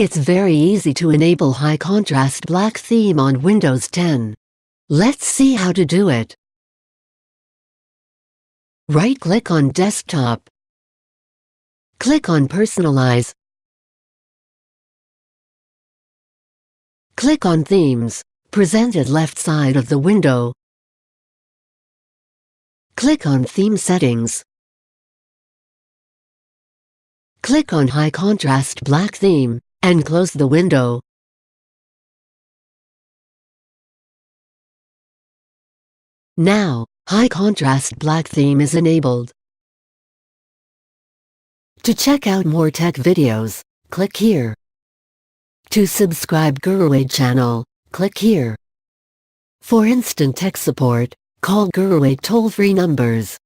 It's very easy to enable high contrast black theme on Windows 10. Let's see how to do it. Right-click on Desktop. Click on Personalize. Click on Themes, presented left side of the window. Click on Theme Settings. Click on High Contrast Black Theme, and close the window. Now, High Contrast Black Theme is enabled. To check out more tech videos, click here. To subscribe GuruAid channel, click here. For instant tech support, call GuruAid toll-free numbers